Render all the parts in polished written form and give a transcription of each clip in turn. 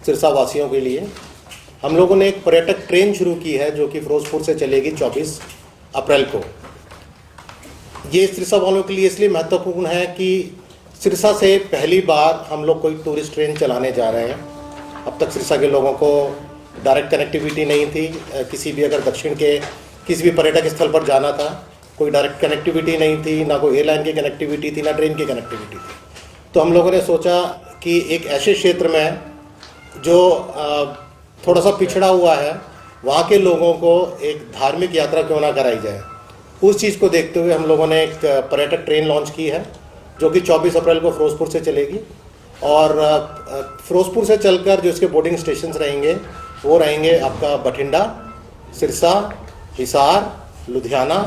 सिरसा वासियों के लिए हम लोगों ने एक पर्यटक ट्रेन शुरू की है जो कि फिरोजपुर से चलेगी 24 अप्रैल को। ये सिरसा वालों के लिए इसलिए महत्वपूर्ण है कि सिरसा से पहली बार हम लोग कोई टूरिस्ट ट्रेन चलाने जा रहे हैं। अब तक सिरसा के लोगों को डायरेक्ट कनेक्टिविटी नहीं थी। किसी भी अगर दक्षिण के किसी भी पर्यटक स्थल पर जाना था, कोई डायरेक्ट कनेक्टिविटी नहीं थी, ना कोई एयरलाइन की कनेक्टिविटी थी, ना ट्रेन की कनेक्टिविटी थी। तो हम लोगों ने सोचा कि एक ऐसे क्षेत्र में जो थोड़ा सा पिछड़ा हुआ है, वहाँ के लोगों को एक धार्मिक यात्रा क्यों ना कराई जाए। उस चीज़ को देखते हुए हम लोगों ने एक पर्यटक ट्रेन लॉन्च की है जो कि 24 अप्रैल को फिरोजपुर से चलेगी। और फिरोजपुर से चलकर जो इसके बोर्डिंग स्टेशन रहेंगे वो रहेंगे आपका बठिंडा, सिरसा, हिसार, लुधियाना,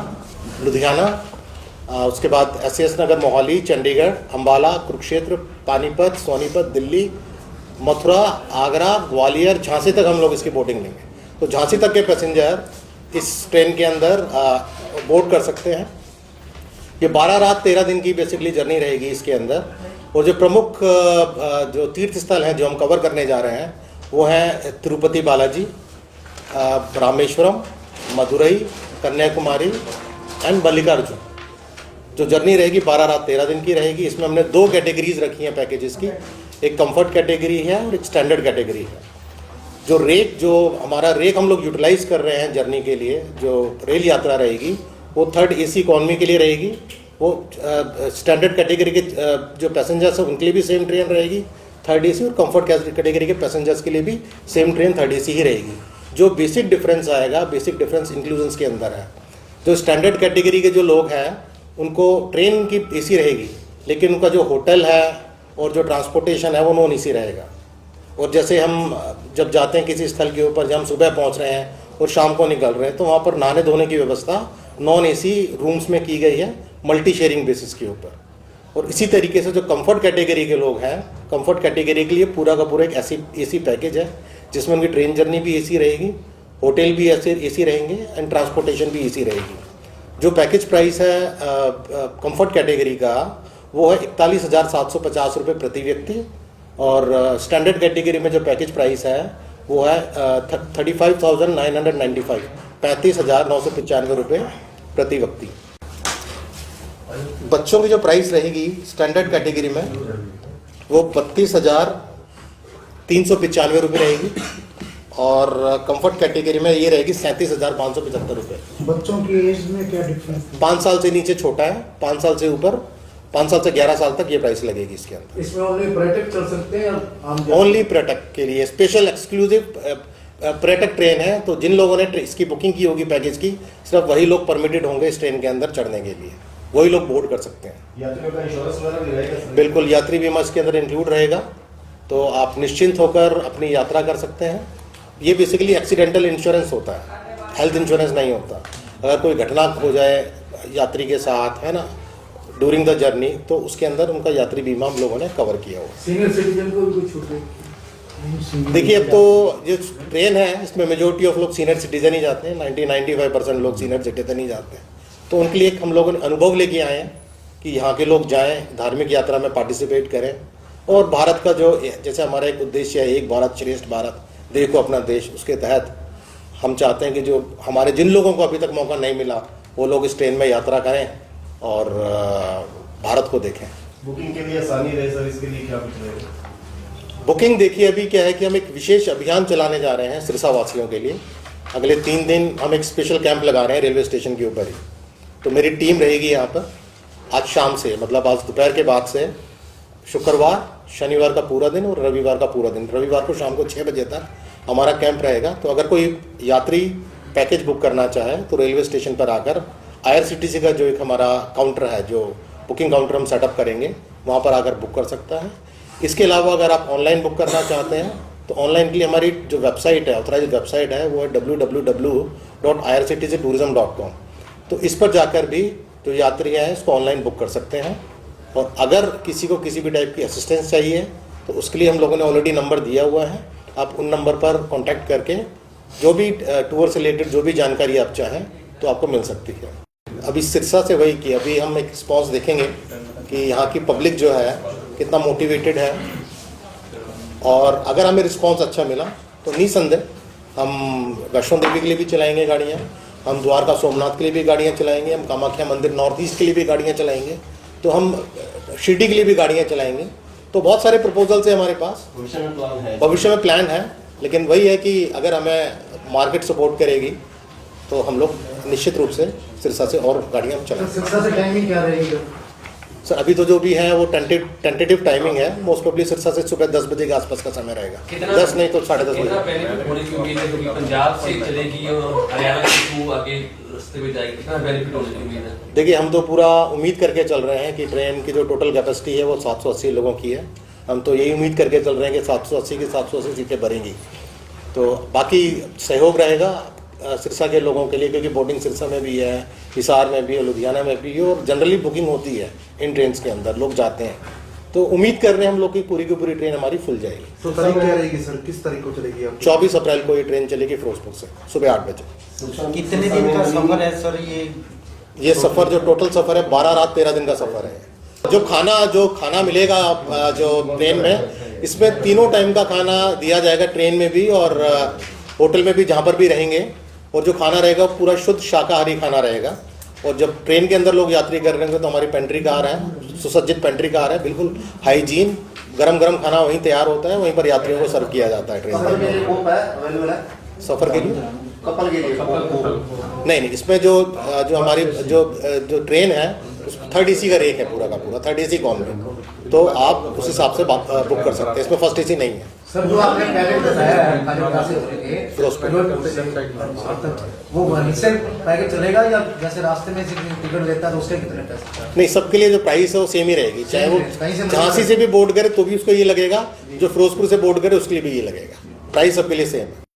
उसके बाद एसएस नगर मोहाली, चंडीगढ़, अम्बाला, कुरुक्षेत्र, पानीपत, सोनीपत, दिल्ली, मथुरा, आगरा, ग्वालियर, झांसी तक हम लोग इसकी बोर्डिंग लेंगे। तो झांसी तक के पैसेंजर इस ट्रेन के अंदर बोर्ड कर सकते हैं। ये 12 रात 13 दिन की बेसिकली जर्नी रहेगी इसके अंदर। और जो प्रमुख जो तीर्थ स्थल हैं जो हम कवर करने जा रहे हैं वो हैं तिरुपति बालाजी, रामेश्वरम, मदुरई, कन्याकुमारी एंड मल्लिकार्जुन। जो जर्नी रहेगी 12 रात 13 दिन की रहेगी। इसमें हमने 2 कैटेगरीज रखी हैं पैकेजेस की, एक कंफर्ट कैटेगरी है और एक स्टैंडर्ड कैटेगरी है। जो हमारा रेक हम लोग यूटिलाइज कर रहे हैं जर्नी के लिए, जो रेल यात्रा रहेगी वो 3rd AC इकॉनमी के लिए रहेगी। वो स्टैंडर्ड कैटेगरी के जो पैसेंजर्स हैं उनके लिए भी सेम ट्रेन रहेगी 3rd AC, और कंफर्ट कैटेगरी के पैसेंजर्स के लिए भी सेम ट्रेन 3rd AC ही रहेगी। जो बेसिक डिफरेंस आएगा, बेसिक डिफरेंस इंक्लूजन्स के अंदर है। जो स्टैंडर्ड कैटेगरी के जो लोग हैं उनको ट्रेन की AC रहेगी, लेकिन उनका जो होटल है और जो ट्रांसपोर्टेशन है वो नॉन AC रहेगा। और जैसे हम जब जाते हैं किसी स्थल के ऊपर, जब हम सुबह पहुंच रहे हैं और शाम को निकल रहे हैं, तो वहाँ पर नहाने धोने की व्यवस्था नॉन AC रूम्स में की गई है, मल्टी शेयरिंग बेसिस के ऊपर। और इसी तरीके से जो कंफर्ट कैटेगरी के लोग हैं, कंफर्ट कैटेगरी के लिए पूरा का पूरा एक AC पैकेज है जिसमें उनकी ट्रेन जर्नी भी AC रहेगी, होटल भी AC रहेंगे एंड ट्रांसपोर्टेशन भी AC रहेगी। जो पैकेज प्राइस है कंफर्ट कैटेगरी का वो है 41,750 रुपये प्रति व्यक्ति। और स्टैंडर्ड कैटेगरी में जो पैकेज प्राइस है वो है 35,995, 35,995 रुपये प्रति व्यक्ति। बच्चों की जो प्राइस रहेगी स्टैंडर्ड कैटेगरी में वो 32,395 रुपये रहेगी। और कंफर्ट कैटेगरी में ये रहेगी 37,575 रुपये। बच्चों की एज में क्या डिफरेंस? 5 साल से नीचे छोटा है, 5 साल से ऊपर, 5 साल से 11 साल तक ये प्राइस लगेगी इसके अंदर। इसमें ओनली पर्यटक चल सकते हैं? ओनली पर्यटक के लिए स्पेशल एक्सक्लूसिव पर्यटक ट्रेन है। तो जिन लोगों ने इसकी बुकिंग की होगी पैकेज की, सिर्फ वही लोग परमिटेड होंगे इस ट्रेन के अंदर चढ़ने के लिए, वही लोग बोर्ड कर सकते हैं। यात्रियों का इंश्योरेंस वगैरह भी रहेगा? बिल्कुल, यात्री बीमा इसके अंदर इंक्लूड रहेगा। तो आप निश्चिंत होकर अपनी यात्रा कर सकते हैं। ये बेसिकली एक्सीडेंटल इंश्योरेंस होता है, हेल्थ इंश्योरेंस नहीं होता। अगर कोई घटना हो जाए यात्री के साथ, है ना, ड्यूरिंग द जर्नी, तो उसके अंदर उनका यात्री बीमा हम लोगों ने कवर किया हुआ। सीनियर सिटीजन को भी कुछ छूट? देखिए, अब तो जो ट्रेन है इसमें मेजोरिटी ऑफ लोग सीनियर सिटीजन ही जाते हैं, 90-95% लोग सीनियर सिटीजन ही जाते हैं। तो उनके लिए एक हम लोगों ने अनुभव लेके आए हैं कि यहाँ के लोग जाएं, धार्मिक यात्रा में पार्टिसिपेट करें। और भारत का जो जैसे हमारा एक उद्देश्य है, एक भारत श्रेष्ठ भारत, देखो अपना देश, उसके तहत हम चाहते हैं कि जो हमारे जिन लोगों को अभी तक मौका नहीं मिला वो लोग इस ट्रेन में यात्रा करें और भारत को देखें। बुकिंग के लिए आसानी रहे सर, इसके लिए क्या कुछ रहेगा? बुकिंग देखिए, अभी क्या है कि हम एक विशेष अभियान चलाने जा रहे हैं सिरसा वासियों के लिए। अगले 3 दिन हम एक स्पेशल कैंप लगा रहे हैं रेलवे स्टेशन के ऊपर ही। तो मेरी टीम रहेगी यहाँ पर आज शाम से, मतलब आज दोपहर के बाद से शुक्रवार, शनिवार का पूरा दिन और रविवार का पूरा दिन। रविवार को शाम को 6 बजे तक हमारा कैंप रहेगा। तो अगर कोई यात्री पैकेज बुक करना चाहे तो रेलवे स्टेशन पर आकर IRCTC का जो एक हमारा काउंटर है, जो बुकिंग काउंटर हम सेटअप करेंगे, वहाँ पर आकर बुक कर सकता है। इसके अलावा अगर आप ऑनलाइन बुक करना चाहते हैं तो ऑनलाइन के लिए हमारी जो वेबसाइट है, ऑथराइज्ड वेबसाइट है, वो है www.irctctourism.com। तो इस पर जाकर भी जो यात्री हैं इसको ऑनलाइन बुक कर सकते हैं। और अगर किसी को किसी भी टाइप की असिस्टेंस चाहिए तो उसके लिए हम लोगों ने ऑलरेडी नंबर दिया हुआ है। आप उन नंबर पर कॉन्टैक्ट करके जो भी टूर से रिलेटेड जो भी जानकारी आप चाहें तो आपको मिल सकती है। अभी सिरसा से वही कि अभी हम एक रिस्पॉन्स देखेंगे कि यहाँ की पब्लिक जो है कितना मोटिवेटेड है और अगर हमें रिस्पांस अच्छा मिला तो निसंदेह हम वैष्णो देवी के लिए भी चलाएंगे गाड़ियाँ, हम द्वारका सोमनाथ के लिए भी गाड़ियाँ चलाएंगे, हम कामाख्या मंदिर नॉर्थ ईस्ट के लिए भी गाड़ियाँ चलाएंगे, तो हम शिरडी के लिए भी गाड़ियाँ चलाएंगे। तो बहुत सारे प्रपोजल्स हैं हमारे पास, भविष्य में प्लान है, लेकिन वही है कि अगर हमें मार्केट सपोर्ट करेगी तो हम लोग निश्चित रूप से सिरसा से और गाड़ियाँ हम चलाएंगे। सिरसा से टाइमिंग क्या रहेगी? सर अभी तो जो भी है वो टेंटेटिव टाइमिंग है, मोस्ट प्रोबेबली सिरसा से सुबह 10 बजे के आसपास का समय रहेगा, 10 नहीं तो 10:30 बजे। कितना बेनिफिट होने की उम्मीद है, क्योंकि पंजाब से चलेगी और हरियाणा के थ्रू आगे रास्ते में जाएगी, कितना बेनिफिट होने की उम्मीद है? देखिए हम तो पूरा उम्मीद करके चल रहे हैं कि ट्रेन की जो टोटल कैपेसिटी है वो 780 लोगों की है। हम तो यही उम्मीद करके चल रहे हैं कि 780 की 780 सीटें भरेंगी। तो बाकी सहयोग रहेगा सिरसा के लोगों के लिए, क्योंकि बोर्डिंग सिरसा में भी है, हिसार में भी है, लुधियाना में भी है, और जनरली बुकिंग होती है इन ट्रेन के अंदर, लोग जाते हैं। तो उम्मीद कर रहे हैं हम लोग की पूरी ट्रेन हमारी खुल जाएगी। तो तारीख क्या रहेगी सर, किस तारीख को चलेगी आप? 24 अप्रैल को ये ट्रेन चलेगी फिरोजपुर से सुबह 8 बजे। कितने दिन का सफर है सर ये सफ़र जो टोटल सफ़र है 12 रात 13 दिन का सफ़र है। जो खाना मिलेगा जो ट्रेन में, इसमें तीनों टाइम का खाना दिया जाएगा ट्रेन में भी और होटल में भी जहाँ पर भी रहेंगे। और जो खाना रहेगा पूरा शुद्ध शाकाहारी खाना रहेगा। और जब ट्रेन के अंदर लोग यात्री कर रहे होंगे तो हमारी पेंट्री कार है, सुसज्जित पेंट्री कार है, बिल्कुल हाइजीन, गरम खाना वहीं तैयार होता है, वहीं पर यात्रियों को सर्व किया जाता है ट्रेन में। सफ़र के लिए कपल के लिए नहीं, इसमें जो हमारी जो ट्रेन है थर्ड एसी का रेक है, पूरा का पूरा थर्ड एसी कॉन में, तो आप उस हिसाब से बुक कर सकते हैं। इसमें फर्स्ट एसी नहीं है। सर जो आपने पैकेट बताया है खालीपड़ा से होने के वो वहीं से पैकेट चलेगा या जैसे रास्ते में टिकट लेता है तो उसके कितने पैसे? नहीं, सबके लिए जो प्राइस है वो सेम ही रहेगी, चाहे वो कहीं से झांसी से भी बोर्ड करे तो भी उसको ये लगेगा, जो फिरोजपुर से बोर्ड करे उसके लिए भी ये लगेगा, प्राइस सबके लिए सेम है।